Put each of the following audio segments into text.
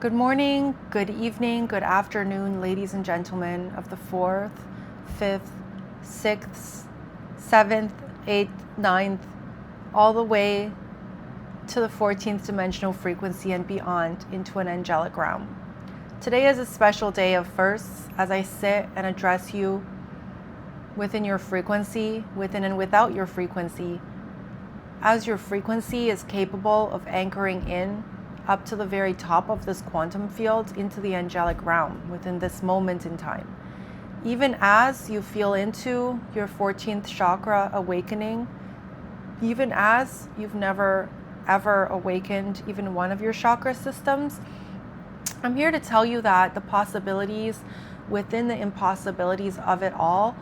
Good morning, good evening, good afternoon, ladies and gentlemen of the 4th, 5th, 6th, 7th, 8th, 9th, all the way to the 14th dimensional frequency and beyond into an angelic realm. Today is a special day of firsts as I sit and address you within your frequency, within and without your frequency, as your frequency is capable of anchoring in up to the very top of this quantum field into the angelic realm within this moment in time. Even as you feel into your 14th chakra awakening, even as you've never ever awakened even one of your chakra systems, I'm here to tell you that the possibilities within the impossibilities of it all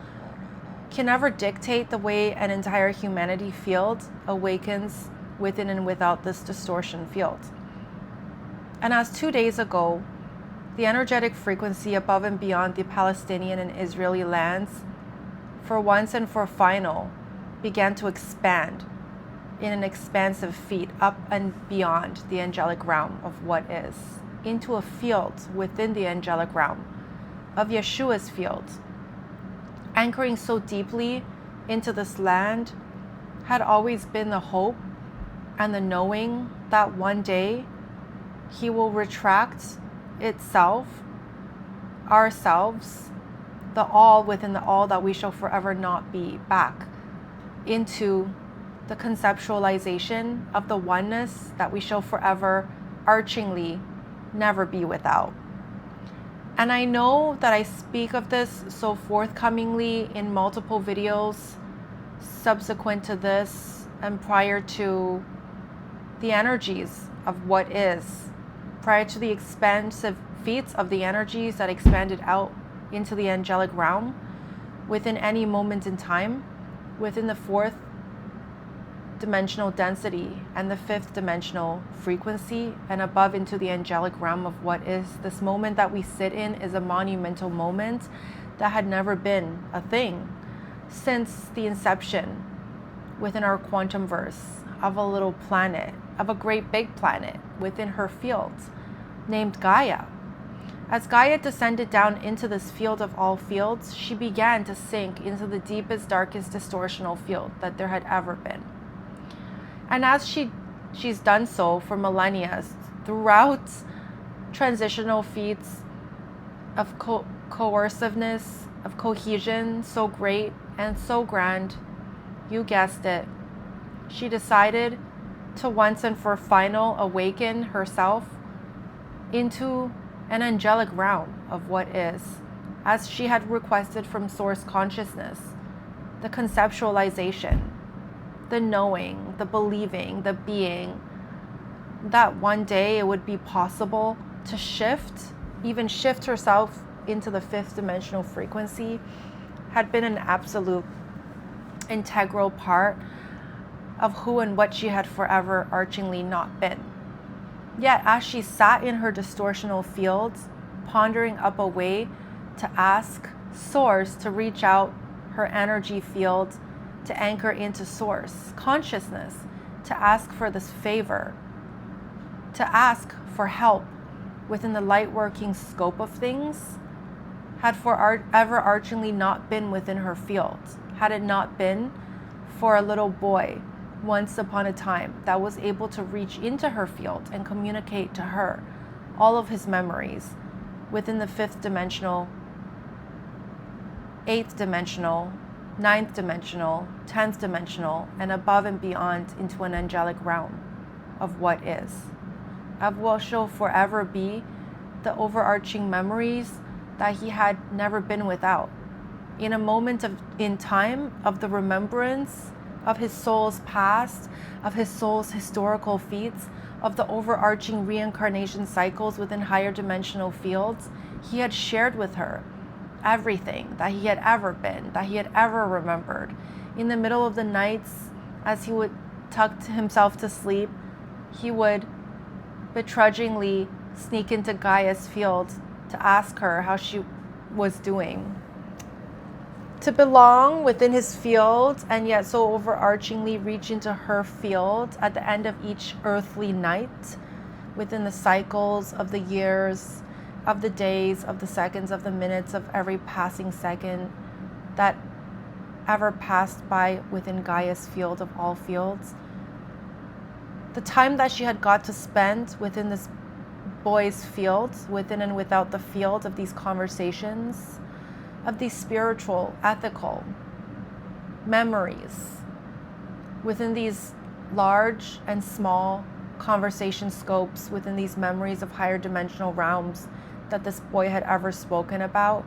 can never dictate the way an entire humanity field awakens within and without this distortion field. And as 2 days ago, the energetic frequency above and beyond the Palestinian and Israeli lands, for once and for final, began to expand in an expansive feat up and beyond the angelic realm of what is, into a field within the angelic realm of Yeshua's field. Anchoring so deeply into this land had always been the hope and the knowing that one day He will retract itself, ourselves, the all within the all that we shall forever not be, back into the conceptualization of the oneness that we shall forever archingly never be without. And I know that I speak of this so forthcomingly in multiple videos subsequent to this and prior to the energies of what is, prior to the expansive feats of the energies that expanded out into the angelic realm within any moment in time, within the 4th dimensional density and the 5th dimensional frequency, and above into the angelic realm of what is. This moment that we sit in is a monumental moment that had never been a thing since the inception within our quantum verse of a little planet, of a great big planet within her field named Gaia. As Gaia descended down into this field of all fields, she began to sink into the deepest, darkest distortional field that there had ever been. And as she's done so for millennia, throughout transitional feats of coerciveness, of cohesion, so great and so grand, you guessed it, she decided to once and for final awaken herself into an angelic realm of what is, as she had requested from source consciousness, the conceptualization, the knowing, the believing, the being, that one day it would be possible to even shift herself into the 5th dimensional frequency, had been an absolute integral part of who and what she had forever archingly not been. Yet as she sat in her distortional fields, pondering up a way to ask source to reach out her energy field to anchor into source consciousness, to ask for this favor, to ask for help within the lightworking scope of things, had forever archingly not been within her field, had it not been for a little boy once upon a time that was able to reach into her field and communicate to her all of his memories within the 5th dimensional, 8th dimensional, 9th dimensional, 10th dimensional, and above and beyond into an angelic realm of what is, of what shall forever be the overarching memories that he had never been without. In a moment in time of the remembrance of his soul's past, of his soul's historical feats, of the overarching reincarnation cycles within higher dimensional fields, he had shared with her everything that he had ever been, that he had ever remembered. In the middle of the nights, as he would tuck himself to sleep, he would begrudgingly sneak into Gaia's field to ask her how she was doing. To belong within his field and yet so overarchingly reach into her field at the end of each earthly night within the cycles of the years, of the days, of the seconds, of the minutes, of every passing second that ever passed by within Gaia's field of all fields. The time that she had got to spend within this boy's field, within and without the field of these conversations, of these spiritual, ethical memories, within these large and small conversation scopes, within these memories of higher dimensional realms that this boy had ever spoken about.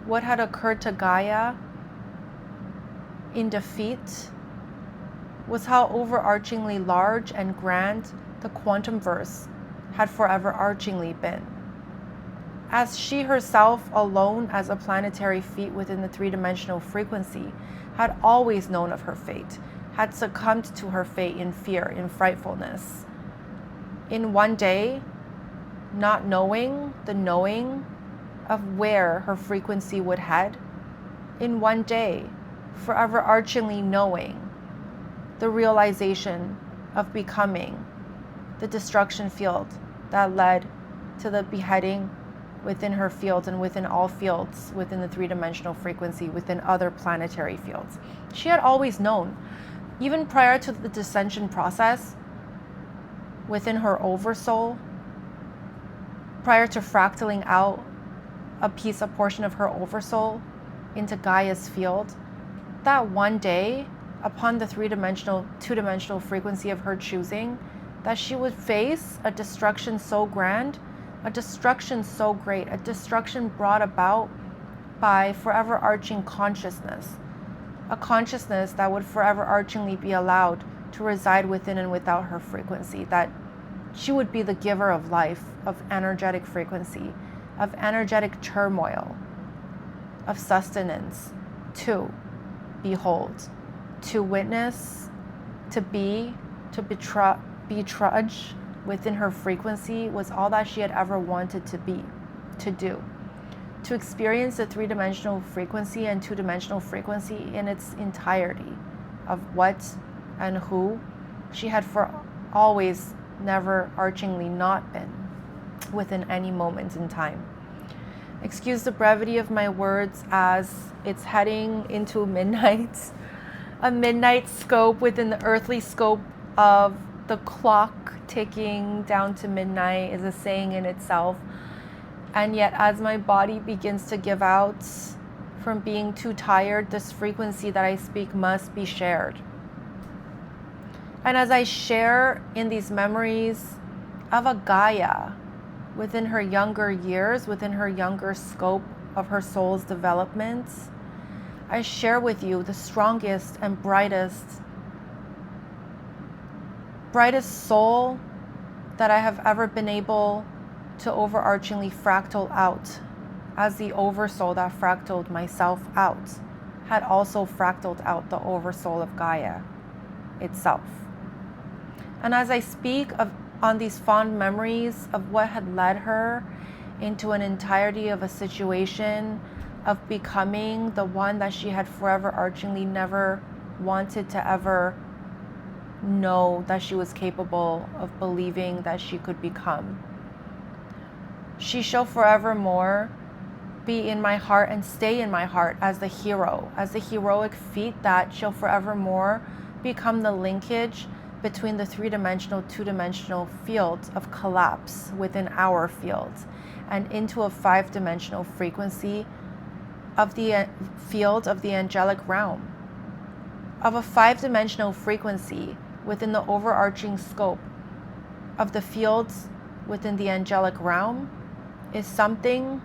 What had occurred to Gaia in defeat was how overarchingly large and grand the quantum verse had forever archingly been. As she herself, alone as a planetary feat within the three-dimensional frequency, had always known of her fate, had succumbed to her fate in fear, in frightfulness. In one day, not knowing the knowing of where her frequency would head, in one day, forever archingly knowing the realization of becoming the destruction field that led to the beheading within her field and within all fields within the three-dimensional frequency, within other planetary fields. She had always known, even prior to the descension process, within her oversoul, prior to fractaling out a portion of her oversoul into Gaia's field, that one day, upon the three-dimensional, two-dimensional frequency of her choosing, that she would face a destruction so grand, a destruction so great, a destruction brought about by forever arching consciousness, a consciousness that would forever archingly be allowed to reside within and without her frequency, that she would be the giver of life, of energetic frequency, of energetic turmoil, of sustenance, to behold, to witness, to be, to betrudge within her frequency was all that she had ever wanted to be, to do. To experience the three-dimensional frequency and two-dimensional frequency in its entirety of what and who she had for always never archingly not been within any moment in time. Excuse the brevity of my words as it's heading into midnight, a midnight scope within the earthly scope of the clock ticking down to midnight is a saying in itself. And yet as my body begins to give out from being too tired, this frequency that I speak must be shared. And as I share in these memories of a Gaia within her younger years, within her younger scope of her soul's development, I share with you the strongest and brightest soul that I have ever been able to overarchingly fractal out, as the oversoul that fractaled myself out had also fractaled out the oversoul of Gaia itself. And as I speak on these fond memories of what had led her into an entirety of a situation of becoming the one that she had forever archingly never wanted to ever know that she was capable of believing that she could become. She shall forevermore be in my heart and stay in my heart as the hero, as the heroic feat that shall forevermore become the linkage between the three-dimensional, two-dimensional fields of collapse within our fields and into a five-dimensional frequency of the field of the angelic realm, of a five-dimensional frequency within the overarching scope of the fields within the angelic realm is something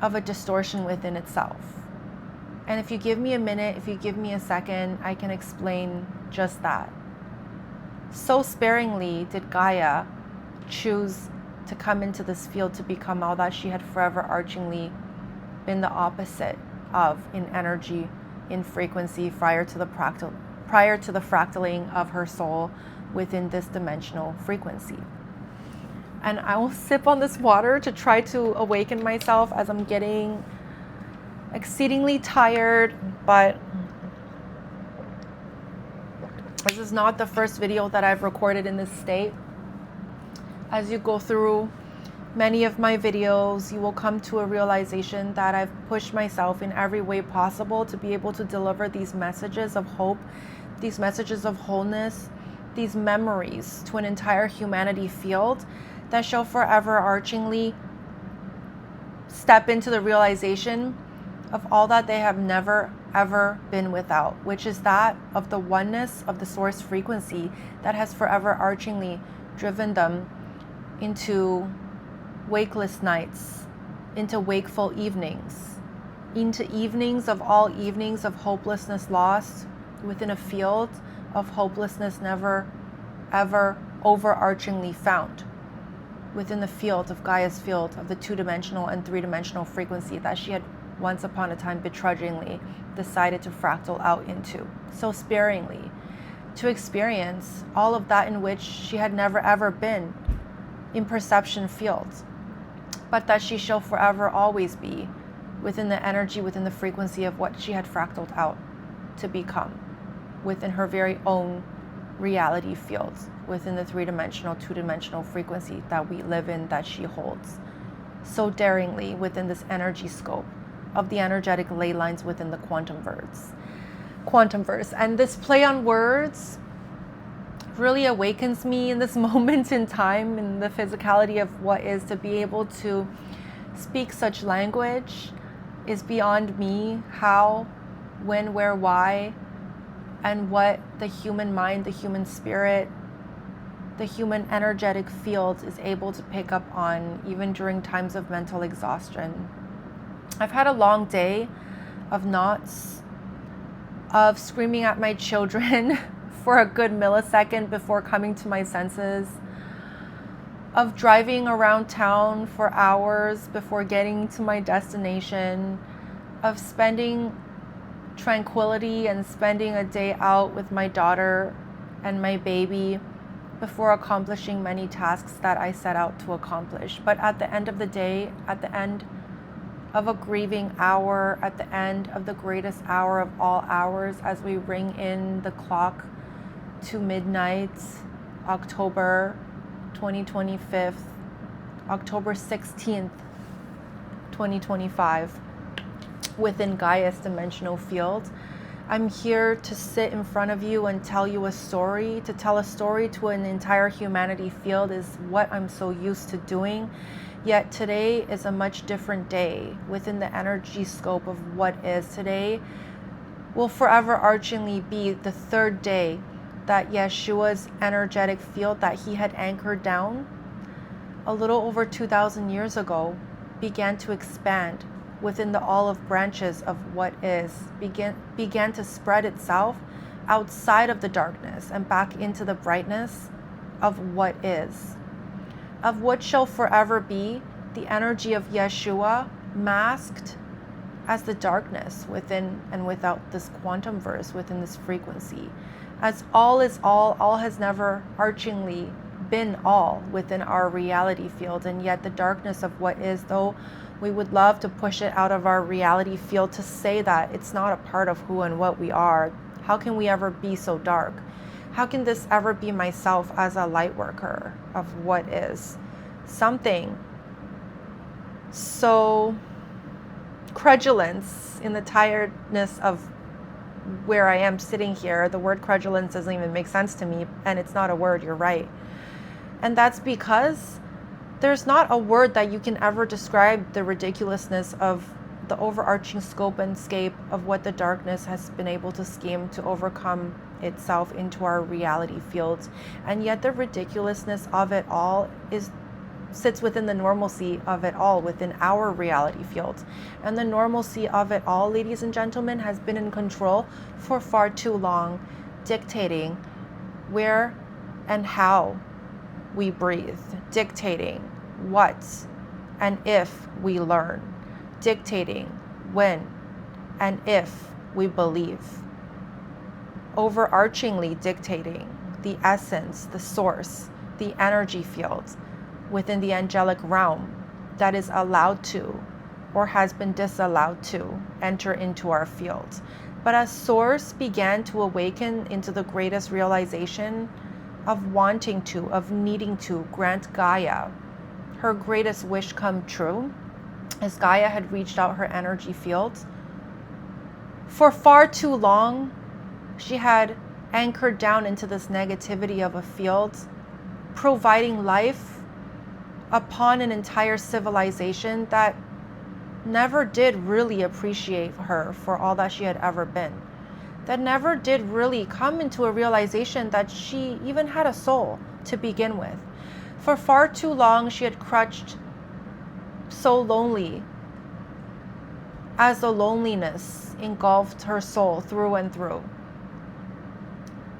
of a distortion within itself. And if you give me a minute, if you give me a second, I can explain just that. So sparingly did Gaia choose to come into this field to become all that she had forever archingly been the opposite of in energy, in frequency, prior to the fractaling of her soul within this dimensional frequency. And I will sip on this water to try to awaken myself as I'm getting exceedingly tired, but this is not the first video that I've recorded in this state. As you go through many of my videos, you will come to a realization that I've pushed myself in every way possible to be able to deliver these messages of hope, these messages of wholeness, these memories to an entire humanity field that shall forever archingly step into the realization of all that they have never ever been without, which is that of the oneness of the source frequency that has forever archingly driven them into wakeless nights, into wakeful evenings, into evenings of all evenings of hopelessness lost within a field of hopelessness never ever overarchingly found, within the field of Gaia's field of the two-dimensional and three-dimensional frequency that she had once upon a time begrudgingly decided to fractal out into, so sparingly, to experience all of that in which she had never ever been in perception fields, but that she shall forever always be within the energy, within the frequency of what she had fractaled out to become, within her very own reality fields, within the three-dimensional, two-dimensional frequency that we live in, that she holds so daringly within this energy scope of the energetic ley lines within the quantum verse. And this play on words really awakens me in this moment in time, in the physicality of what is to be able to speak such language is beyond me. How, when, where, why, and what the human mind, the human spirit, the human energetic field is able to pick up on, even during times of mental exhaustion. I've had a long day of knots, of screaming at my children for a good millisecond before coming to my senses, of driving around town for hours before getting to my destination, of spending tranquility and spending a day out with my daughter and my baby before accomplishing many tasks that I set out to accomplish. But at the end of the day, at the end of a grieving hour, at the end of the greatest hour of all hours, as we ring in the clock to midnight, October 2025, October 16th, 2025, within Gaia's dimensional field, I'm here to sit in front of you and tell you a story. To tell a story to an entire humanity field is what I'm so used to doing. Yet today is a much different day within the energy scope of what is. Today will forever archingly be the third day that Yeshua's energetic field that he had anchored down a little over 2,000 years ago began to expand within the olive branches of what is, began to spread itself outside of the darkness and back into the brightness of what is, of what shall forever be the energy of Yeshua masked as the darkness within and without this quantum verse, within this frequency. As all is all has never archingly been all within our reality field, and yet the darkness of what is, though we would love to push it out of our reality field to say that it's not a part of who and what we are. How can we ever be so dark? How can this ever be myself as a light worker of what is? Something so credulence in the tiredness of where I am sitting here. The word credulence doesn't even make sense to me, and it's not a word, you're right. And that's because there's not a word that you can ever describe the ridiculousness of the overarching scope and scape of what the darkness has been able to scheme to overcome itself into our reality fields. And yet the ridiculousness of it all sits within the normalcy of it all within our reality fields. And the normalcy of it all, ladies and gentlemen, has been in control for far too long, dictating where and how we breathe, dictating what and if we learn, dictating when and if we believe, overarchingly dictating the essence, the source, the energy field within the angelic realm that is allowed to or has been disallowed to enter into our field. But as source began to awaken into the greatest realization of wanting to, of needing to grant Gaia her greatest wish come true, as Gaia had reached out her energy field. For far too long, she had anchored down into this negativity of a field, providing life upon an entire civilization that never did really appreciate her for all that she had ever been, that never did really come into a realization that she even had a soul to begin with. For far too long, she had crutched so lonely, as the loneliness engulfed her soul through and through.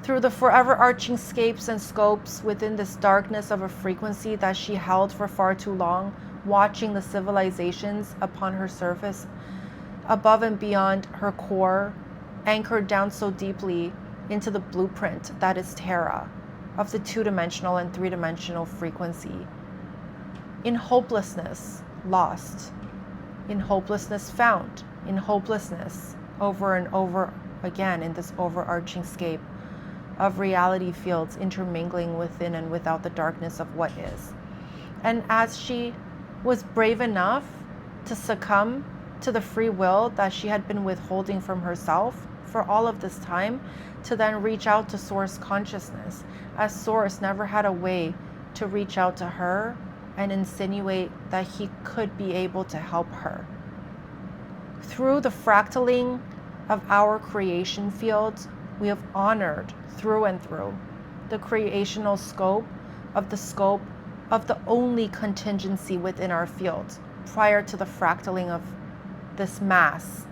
Through the forever arching scapes and scopes within this darkness of a frequency that she held for far too long, watching the civilizations upon her surface, above and beyond her core, anchored down so deeply into the blueprint that is Terra, of the two-dimensional and three-dimensional frequency. In hopelessness, lost. In hopelessness, found. In hopelessness, over and over again in this overarching scape of reality fields intermingling within and without the darkness of what is. And as she was brave enough to succumb to the free will that she had been withholding from herself for all of this time, to then reach out to Source consciousness, as Source never had a way to reach out to her and insinuate that he could be able to help her. Through the fractaling of our creation field, we have honored through and through the creational scope of the only contingency within our field prior to the fractaling of this mass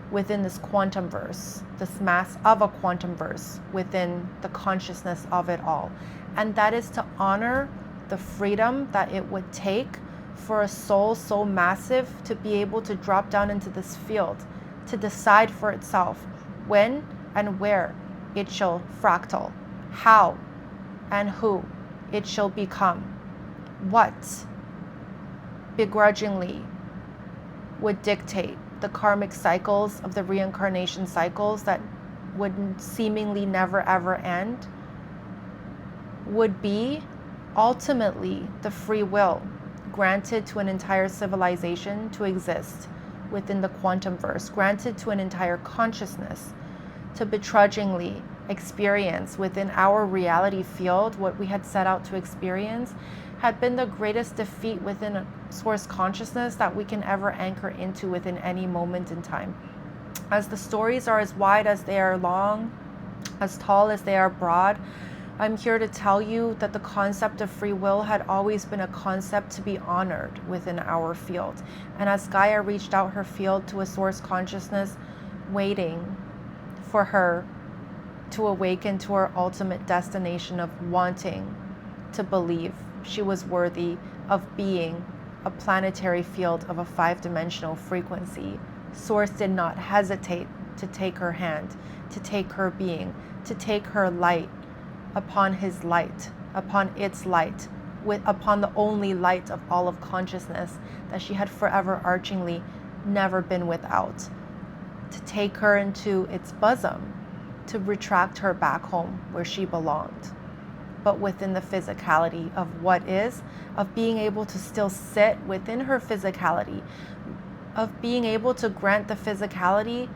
within this quantum verse, this mass of a quantum verse within the consciousness of it all. And that is to honor the freedom that it would take for a soul so massive to be able to drop down into this field, to decide for itself when and where it shall fractal, how and who it shall become, what begrudgingly would dictate the karmic cycles of the reincarnation cycles that would seemingly never ever end, would be ultimately the free will granted to an entire civilization to exist within the quantum verse, granted to an entire consciousness to begrudgingly experience within our reality field what we had set out to experience, had been the greatest defeat within a Source consciousness that we can ever anchor into within any moment in time. As the stories are as wide as they are long, as tall as they are broad, I'm here to tell you that the concept of free will had always been a concept to be honored within our field. And as Gaia reached out her field to a Source consciousness, waiting for her to awaken to her ultimate destination of wanting to believe she was worthy of being a planetary field of a 5-dimensional frequency, Source did not hesitate to take her hand, to take her being, to take her light upon his light, upon its light, upon the only light of all of consciousness that she had forever archingly never been without, to take her into its bosom, to retract her back home where she belonged, but within the physicality of what is, of being able to still sit within her physicality, of being able to grant the physicality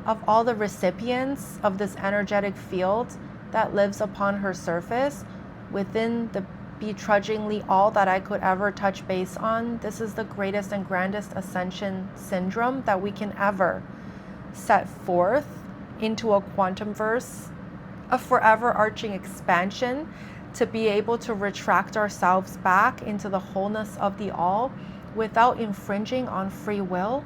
of all the recipients of this energetic field that lives upon her surface within the begrudgingly all that I could ever touch base on. This is the greatest and grandest ascension syndrome that we can ever set forth into a quantum verse, a forever arching expansion to be able to retract ourselves back into the wholeness of the all without infringing on free will,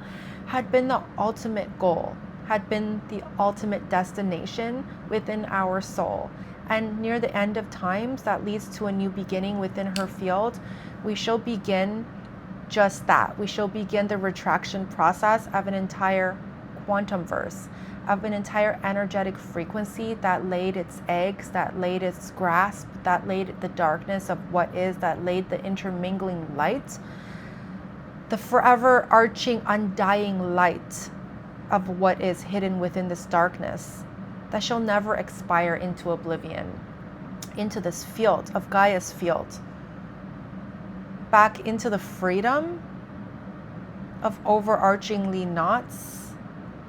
had been the ultimate goal, had been the ultimate destination within our soul. And near the end of times that leads to a new beginning within her field, we shall begin just that. We shall begin the retraction process of an entire quantum verse, of an entire energetic frequency that laid its eggs, that laid its grasp, that laid the darkness of what is, that laid the intermingling light, the forever arching, undying light of what is hidden within this darkness that shall never expire into oblivion. into this field of Gaia's field, back into the freedom of overarchingly knots,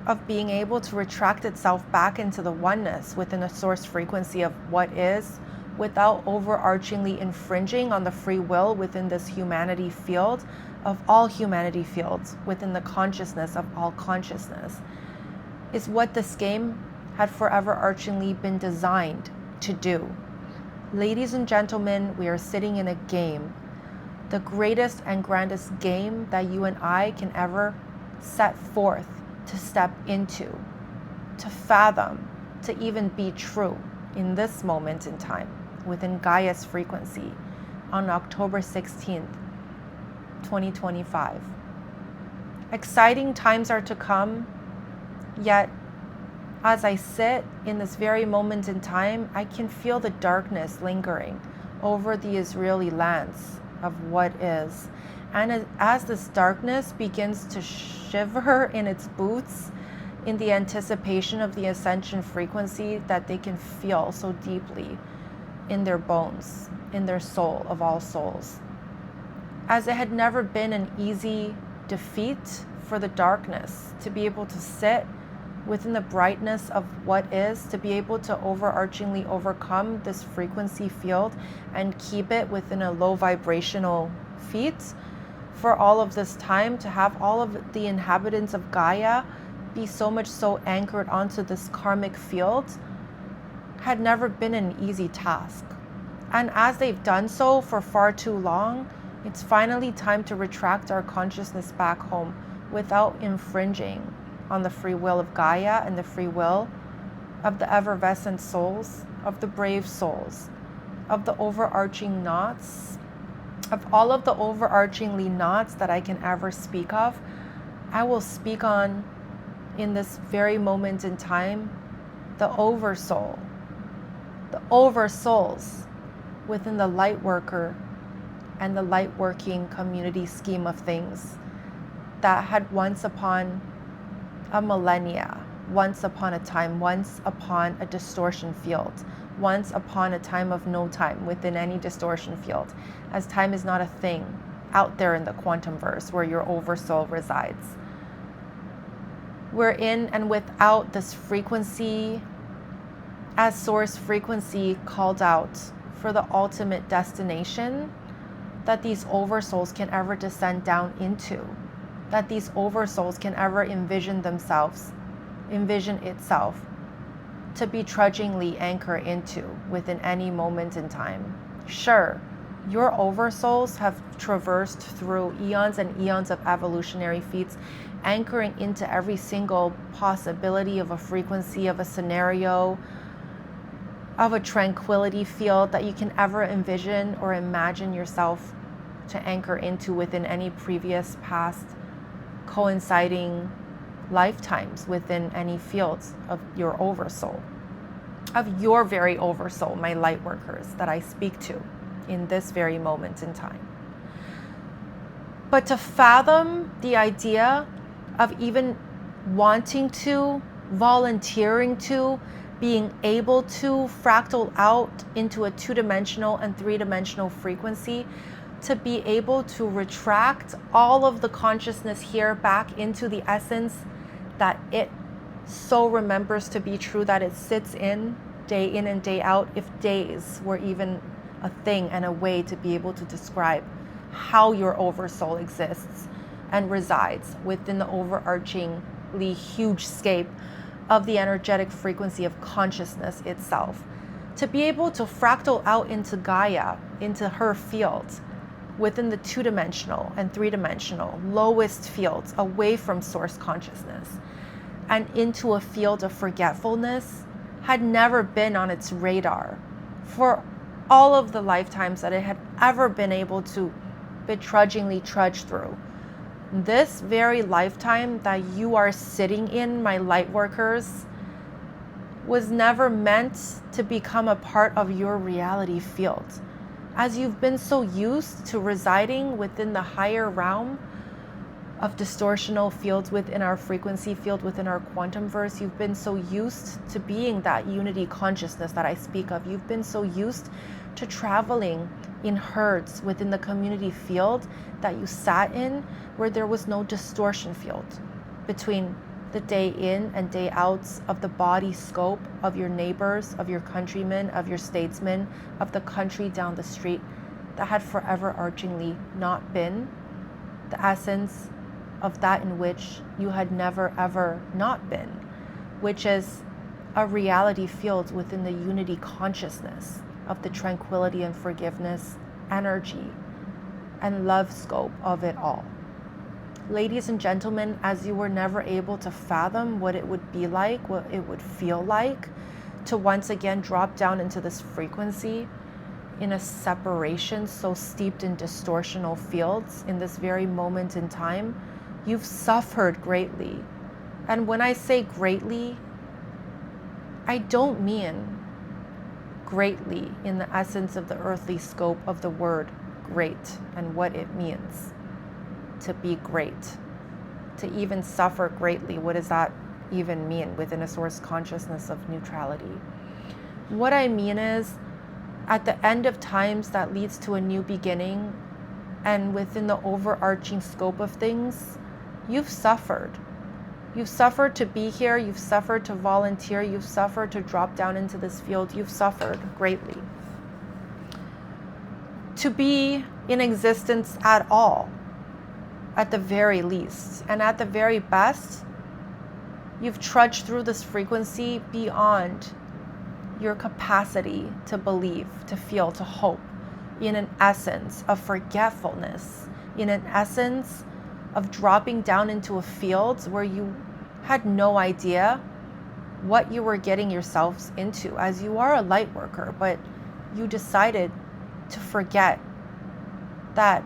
of being able to retract itself back into the oneness within a source frequency of what is, without overarchingly infringing on the free will within this humanity field of all humanity fields, within the consciousness of all consciousness, is what this game had forever archingly been designed to do. Ladies and gentlemen, we are sitting in a game, the greatest and grandest game that you and I can ever set forth to step into, to fathom, to even be true in this moment in time, within Gaia's frequency, on October 16th, 2025. Exciting times are to come, yet as I sit in this very moment in time, I can feel the darkness lingering over the Israeli lands of what is. And as this darkness begins to shiver in its boots in the anticipation of the ascension frequency that they can feel so deeply in their bones, in their soul of all souls. As it had never been an easy defeat for the darkness to be able to sit within the brightness of what is, to be able to overarchingly overcome this frequency field and keep it within a low vibrational feat, for all of this time, to have all of the inhabitants of Gaia be so much so anchored onto this karmic field, had never been an easy task. And as they've done so for far too long, it's finally time to retract our consciousness back home without infringing on the free will of Gaia and the free will of the effervescent souls, of the brave souls, of the overarching knots, of all of the overarchingly knots that I can ever speak of. I will speak on, in this very moment in time, the oversoul, the oversouls within the light worker and the light working community scheme of things that had once upon a millennia, once upon a time, once upon a distortion field, once upon a time of no time within any distortion field, as time is not a thing out there in the quantum verse where your oversoul resides. We're in and without this frequency, as source frequency called out for the ultimate destination that these oversouls can ever descend down into, that these oversouls can ever envision themselves, envision itself to be trudgingly anchored into within any moment in time. Sure, your oversouls have traversed through eons and eons of evolutionary feats, anchoring into every single possibility of a frequency, of a scenario, of a tranquility field that you can ever envision or imagine yourself to anchor into within any previous past coinciding lifetimes within any fields of your oversoul, of your very oversoul, my light workers that I speak to in this very moment in time. But to fathom the idea of even wanting to, volunteering to, being able to fractal out into a 2-dimensional and 3-dimensional frequency, to be able to retract all of the consciousness here back into the essence that it so remembers to be true, that it sits in and day out, if days were even a thing and a way to be able to describe how your oversoul exists and resides within the overarchingly huge scape of the energetic frequency of consciousness itself. To be able to fractal out into Gaia, into her field, within the 2-dimensional and 3-dimensional lowest fields away from source consciousness and into a field of forgetfulness, had never been on its radar for all of the lifetimes that it had ever been able to begrudgingly trudge through. This very lifetime that you are sitting in, my light workers, was never meant to become a part of your reality field. As you've been so used to residing within the higher realm, of distortional fields within our frequency field, within our quantum verse. You've been so used to being that unity consciousness that I speak of. You've been so used to traveling in herds within the community field that you sat in, where there was no distortion field between the day in and day outs of the body scope of your neighbors, of your countrymen, of your statesmen, of the country down the street, that had forever archingly not been the essence of that in which you had never ever not been, which is a reality field within the unity consciousness of the tranquility and forgiveness energy and love scope of it all. Ladies and gentlemen, as you were never able to fathom what it would be like, what it would feel like to once again drop down into this frequency in a separation so steeped in distortional fields in this very moment in time, you've suffered greatly. And when I say greatly, I don't mean greatly in the essence of the earthly scope of the word great and what it means to be great. To even suffer greatly, what does that even mean within a source consciousness of neutrality? What I mean is, at the end of times that leads to a new beginning, and within the overarching scope of things, you've suffered. You've suffered to be here, you've suffered to volunteer, you've suffered to drop down into this field, you've suffered greatly. To be in existence at all, at the very least, and at the very best, you've trudged through this frequency beyond your capacity to believe, to feel, to hope, in an essence of forgetfulness, in an essence of dropping down into a field where you had no idea what you were getting yourselves into, as you are a light worker, but you decided to forget that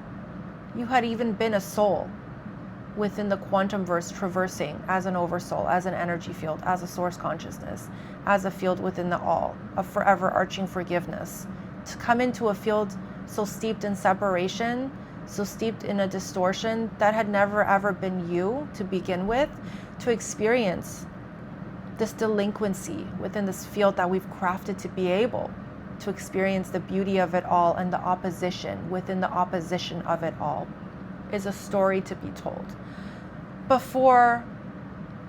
you had even been a soul within the quantum verse, traversing as an oversoul, as an energy field, as a source consciousness, as a field within the all of forever arching forgiveness. To come into a field so steeped in separation, so steeped in a distortion that had never ever been you to begin with, to experience this delinquency within this field that we've crafted to be able to experience the beauty of it all and the opposition within the opposition of it all, is a story to be told. But for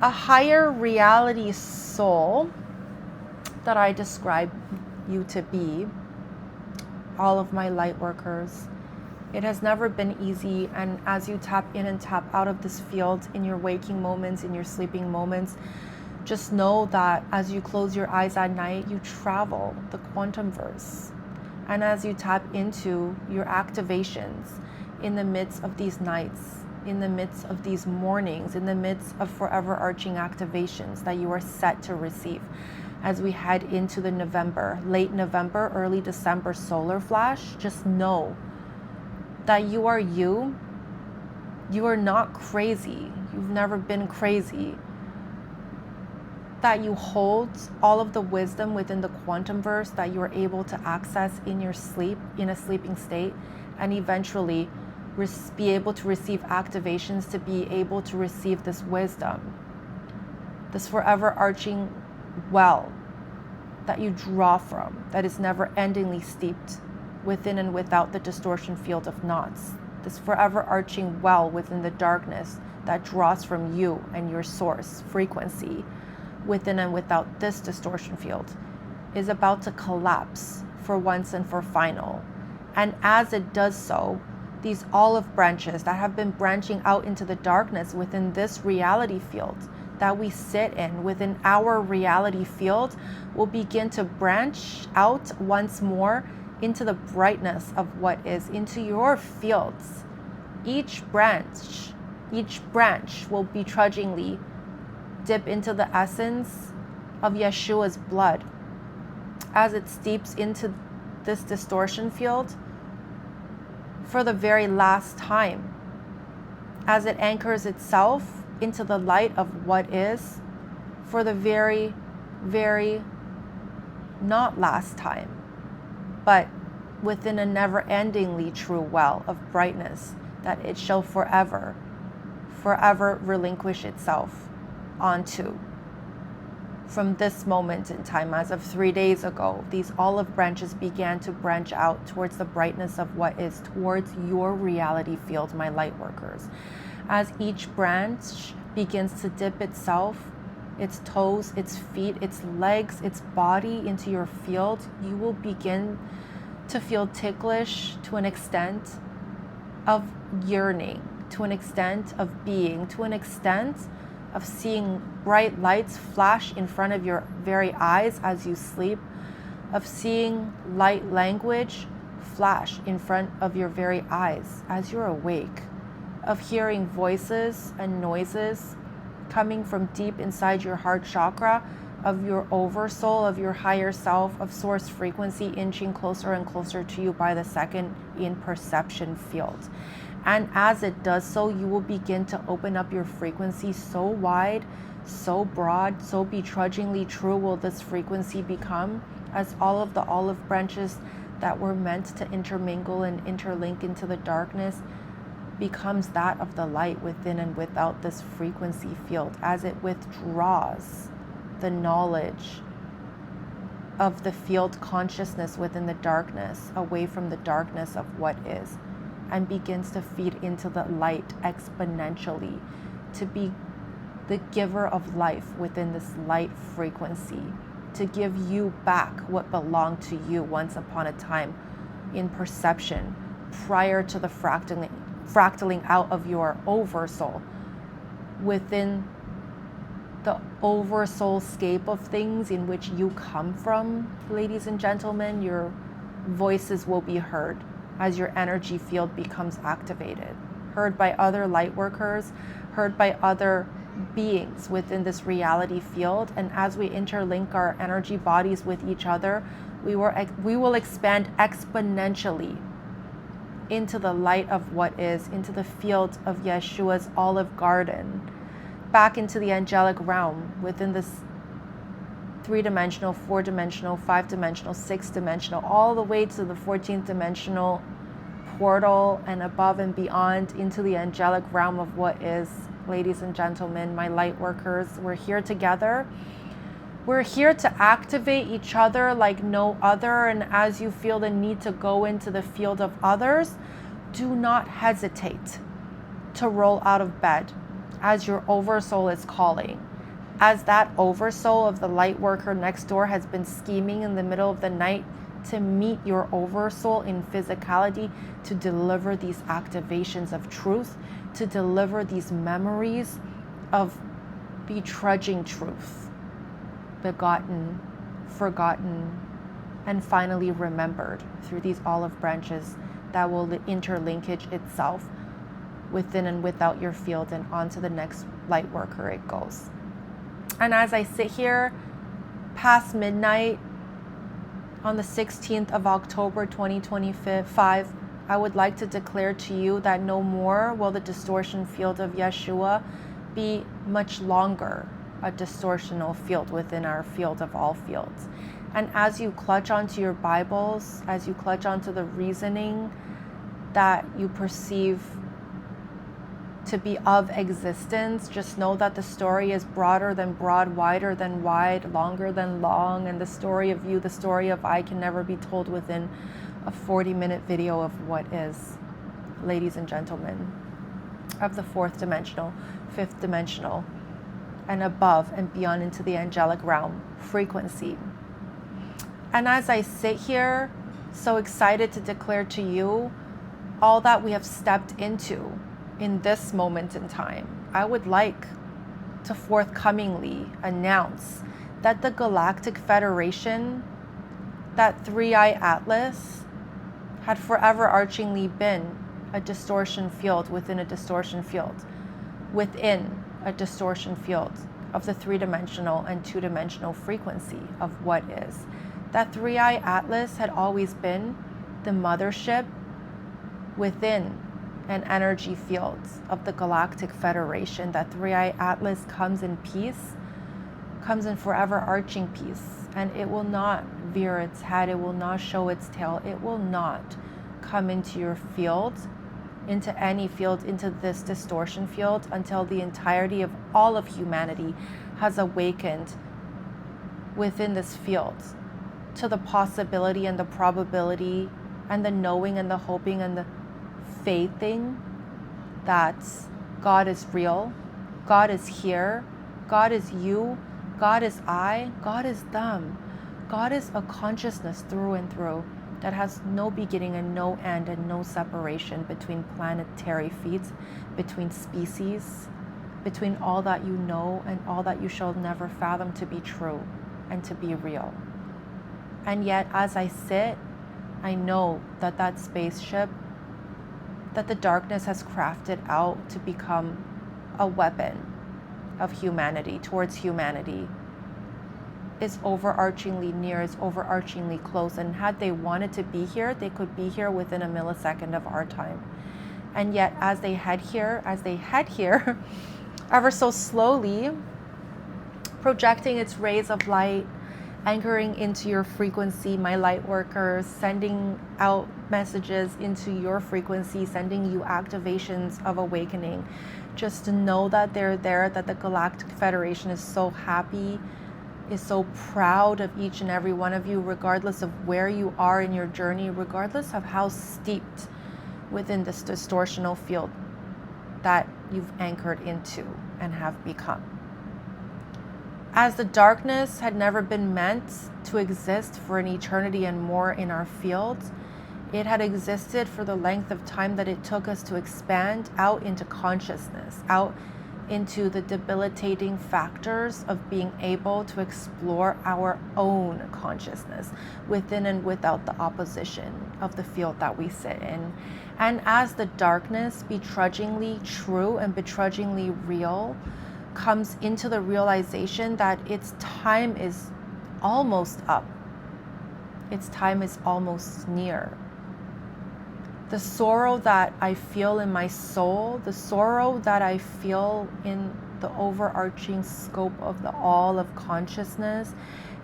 a higher reality soul that I describe you to be, all of my light workers, it has never been easy. And as you tap in and tap out of this field in your waking moments, in your sleeping moments, just know that as you close your eyes at night, you travel the quantum verse. And as you tap into your activations in the midst of these nights, in the midst of these mornings, in the midst of forever arching activations that you are set to receive, as we head into the late November, early December solar flash, just know that you are you. You are not crazy. You've never been crazy. That you hold all of the wisdom within the quantum verse that you are able to access in your sleep, in a sleeping state, and eventually be able to receive activations to be able to receive this wisdom, this forever arching well that you draw from, that is never endingly steeped within and without the distortion field of knots, this forever arching well within the darkness that draws from you and your source frequency within and without this distortion field, is about to collapse for once and for final. And as it does so, these olive branches that have been branching out into the darkness within this reality field that we sit in, within our reality field, will begin to branch out once more into the brightness of what is, into your fields. Each branch will begrudgingly dip into the essence of Yeshua's blood as it steeps into this distortion field for the very last time, as it anchors itself into the light of what is for the very, very not last time, but within a never-endingly true well of brightness that it shall forever, forever relinquish itself onto. From this moment in time, as of 3 days ago, these olive branches began to branch out towards the brightness of what is, towards your reality field, my light workers. As each branch begins to dip itself, its toes, its feet, its legs, its body into your field, you will begin to feel ticklish to an extent of yearning, to an extent of being, to an extent of seeing bright lights flash in front of your very eyes as you sleep, of seeing light language flash in front of your very eyes as you're awake, of hearing voices and noises coming from deep inside your heart chakra, of your oversoul, of your higher self, of source frequency inching closer and closer to you by the second in perception field. And as it does so, you will begin to open up your frequency so wide, so broad, so begrudgingly true will this frequency become, as all of the olive branches that were meant to intermingle and interlink into the darkness becomes that of the light within and without this frequency field, as it withdraws the knowledge of the field consciousness within the darkness away from the darkness of what is, and begins to feed into the light exponentially, to be the giver of life within this light frequency, to give you back what belonged to you once upon a time in perception, prior to the fractaling out of your oversoul within the oversoul scape of things in which you come from. Ladies and gentlemen, your voices will be heard as your energy field becomes activated, heard by other light workers, heard by other beings within this reality field. And as we interlink our energy bodies with each other, we will expand exponentially into the light of what is, into the field of Yeshua's olive garden, back into the angelic realm within this 3-dimensional, 4-dimensional, 5-dimensional, 6-dimensional, all the way to the 14th dimensional portal and above and beyond into the angelic realm of what is. Ladies and gentlemen, my light workers, we're here together. We're here to activate each other like no other. And as you feel the need to go into the field of others, do not hesitate to roll out of bed as your oversoul is calling. As that oversoul of the light worker next door has been scheming in the middle of the night to meet your oversoul in physicality, to deliver these activations of truth, to deliver these memories of betrudging truth, begotten, forgotten, and finally remembered through these olive branches that will interlinkage itself within and without your field, and onto the next light worker it goes. And as I sit here past midnight on the 16th of October 2025, I would like to declare to you that no more will the distortion field of Yeshua be much longer a distortional field within our field of all fields. And as you clutch onto your Bibles, as you clutch onto the reasoning that you perceive to be of existence, just know that the story is broader than broad, wider than wide, longer than long, and the story of you, the story of I, can never be told within a 40-minute video of what is. Ladies and gentlemen, of the 4th dimensional, 5th dimensional, and above and beyond into the angelic realm frequency. And as I sit here, so excited to declare to you all that we have stepped into in this moment in time, I would like to forthcomingly announce that the Galactic Federation, that 3-eye Atlas, had forever archingly been a distortion field within a distortion field within a distortion field of the 3-dimensional and 2-dimensional frequency of what is. That 3-eye Atlas had always been the mothership within an energy field of the Galactic Federation. That 3-eye Atlas comes in peace, comes in forever arching peace, and it will not veer its head, it will not show its tail, it will not come into your field into any field, into this distortion field, until the entirety of all of humanity has awakened within this field to the possibility and the probability and the knowing and the hoping and the faithing that God is real, God is here, God is you, God is I, God is them. God is a consciousness through and through that has no beginning and no end and no separation between planetary feats, between species, between all that you know and all that you shall never fathom to be true and to be real. And yet, as I sit, I know that that spaceship that the darkness has crafted out to become a weapon of humanity towards humanity is overarchingly near, is overarchingly close. And had they wanted to be here, they could be here within a millisecond of our time. And yet, as they head here, ever so slowly, projecting its rays of light, anchoring into your frequency, my light workers, sending out messages into your frequency, sending you activations of awakening. Just to know that they're there, that the Galactic Federation is so happy, is so proud of each and every one of you, regardless of where you are in your journey, regardless of how steeped within this distortional field that you've anchored into and have become. As the darkness had never been meant to exist for an eternity and more in our fields, it had existed for the length of time that it took us to expand out into consciousness, out into the debilitating factors of being able to explore our own consciousness within and without the opposition of the field that we sit in. And as the darkness, begrudgingly true and begrudgingly real, comes into the realization that its time is almost up, its time is almost near. The sorrow that I feel in my soul, the sorrow that I feel in the overarching scope of the all of consciousness,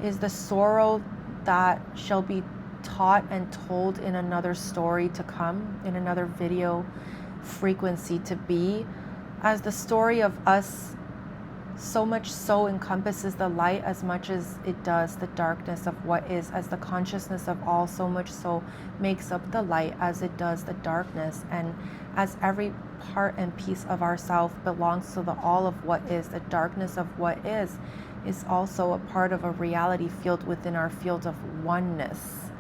is the sorrow that shall be taught and told in another story to come, in another video frequency to be, as the story of us so much so encompasses the light as much as it does the darkness of what is, as the consciousness of all so much so makes up the light as it does the darkness, and as every part and piece of ourself belongs to the all of what is, the darkness of what is also a part of a reality field within our field of oneness.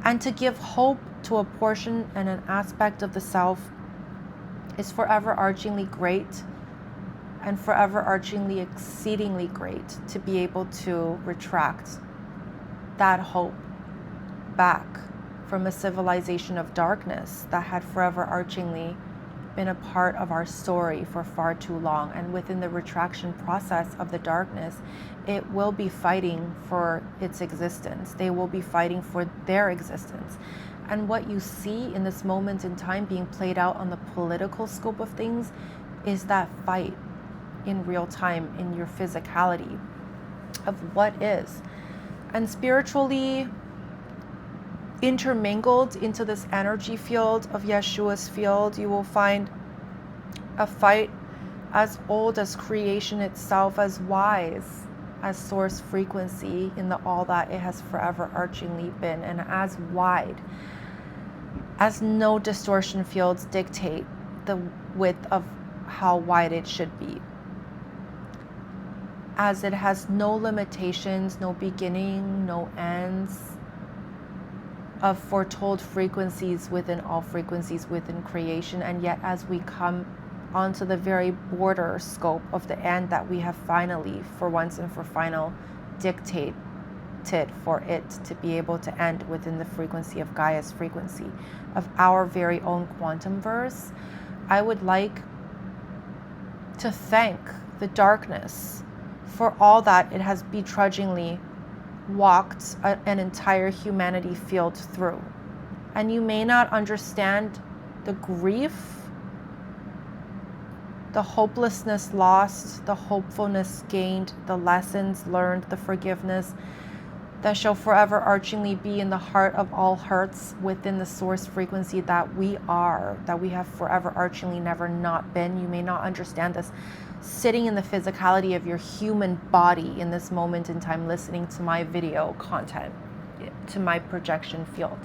And to give hope to a portion and an aspect of the self is forever archingly great, and forever archingly exceedingly great to be able to retract that hope back from a civilization of darkness that had forever archingly been a part of our story for far too long. And within the retraction process of the darkness, it will be fighting for its existence. They will be fighting for their existence. And what you see in this moment in time being played out on the political scope of things is that fight in real time in your physicality of what is. And spiritually intermingled into this energy field of Yeshua's field, you will find a fight as old as creation itself, as wise as source frequency in the all that it has forever archingly been, and as wide as no distortion fields dictate the width of how wide it should be, as it has no limitations, no beginning, no ends, of foretold frequencies within all frequencies within creation. And yet as we come onto the very border scope of the end that we have finally, for once and for final, dictated for it to be able to end within the frequency of Gaia's frequency, of our very own quantum verse, I would like to thank the darkness for all that it has begrudgingly walked an entire humanity field through. And you may not understand the grief, the hopelessness lost, the hopefulness gained, the lessons learned, the forgiveness, that shall forever archingly be in the heart of all hearts within the source frequency that we are, that we have forever archingly never not been. You may not understand this sitting in the physicality of your human body in this moment in time, listening to my video content, to my projection field.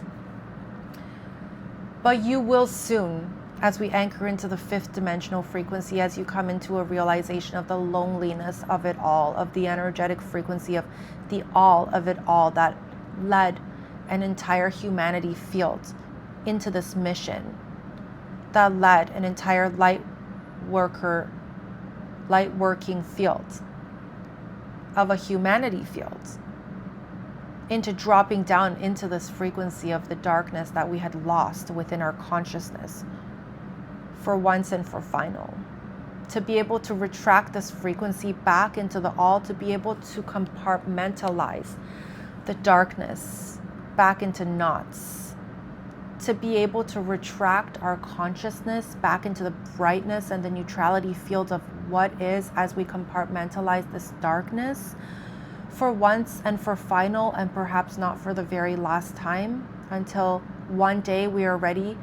But you will soon, as we anchor into the fifth dimensional frequency, as you come into a realization of the loneliness of it all, of the energetic frequency of the all of it all that led an entire humanity field into this mission, that led an entire lightworking field of a humanity field into dropping down into this frequency of the darkness that we had lost within our consciousness for once and for final. To be able to retract this frequency back into the all, to be able to compartmentalize the darkness back into knots, to be able to retract our consciousness back into the brightness and the neutrality field of what is, as we compartmentalize this darkness for once and for final, and perhaps not for the very last time, until one day we are ready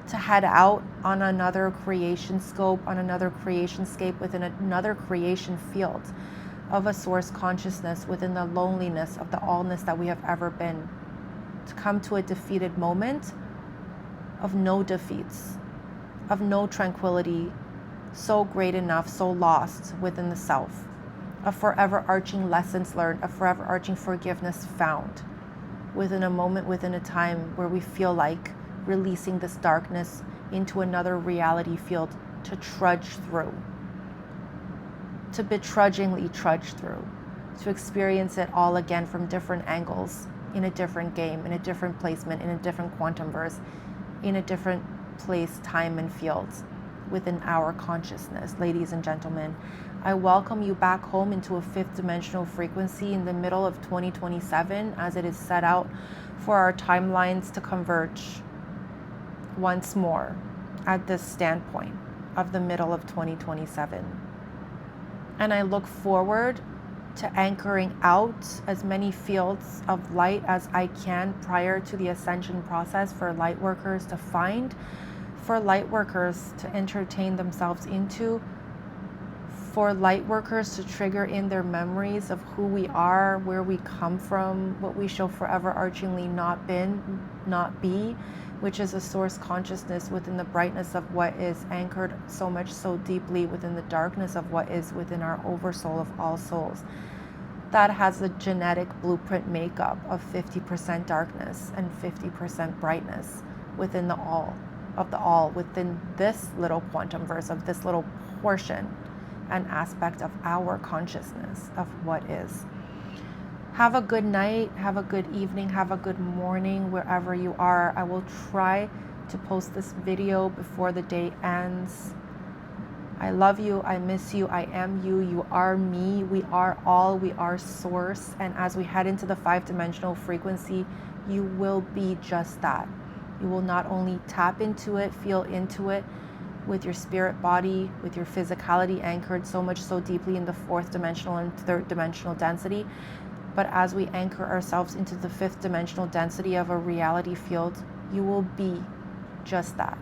to head out on another creation scope, on another creation scape within another creation field of a source consciousness within the loneliness of the allness that we have ever been, to come to a defeated moment of no defeats, of no tranquility, so great enough, so lost within the self, of forever arching lessons learned, of forever arching forgiveness found within a moment, within a time where we feel like releasing this darkness into another reality field to trudge through, to begrudgingly trudge through, to experience it all again from different angles, in a different game, in a different placement, in a different quantum verse, in a different place, time, and fields within our consciousness. Ladies and gentlemen, I welcome you back home into a fifth dimensional frequency in the middle of 2027, as it is set out for our timelines to converge once more at this standpoint of the middle of 2027. And I look forward to anchoring out as many fields of light as I can prior to the ascension process for light workers to find, for light workers to entertain themselves into, for light workers to trigger in their memories of who we are, where we come from, what we shall forever archingly not be, which is a source consciousness within the brightness of what is anchored so much so deeply within the darkness of what is within our oversoul of all souls. That has a genetic blueprint makeup of 50% darkness and 50% brightness within the all of the all, within this little quantum verse of this little portion and aspect of our consciousness of what is. Have a good night, have a good evening, have a good morning wherever you are. I will try to post this video before the day ends. I love you, I miss you, I am you, you are me, we are all, we are source. And as we head into the 5-dimensional frequency, you will be just that. You will not only tap into it, feel into it with your spirit body, with your physicality anchored so much so deeply in the 4th dimensional and 3rd dimensional density, but as we anchor ourselves into the 5th dimensional density of a reality field, you will be just that.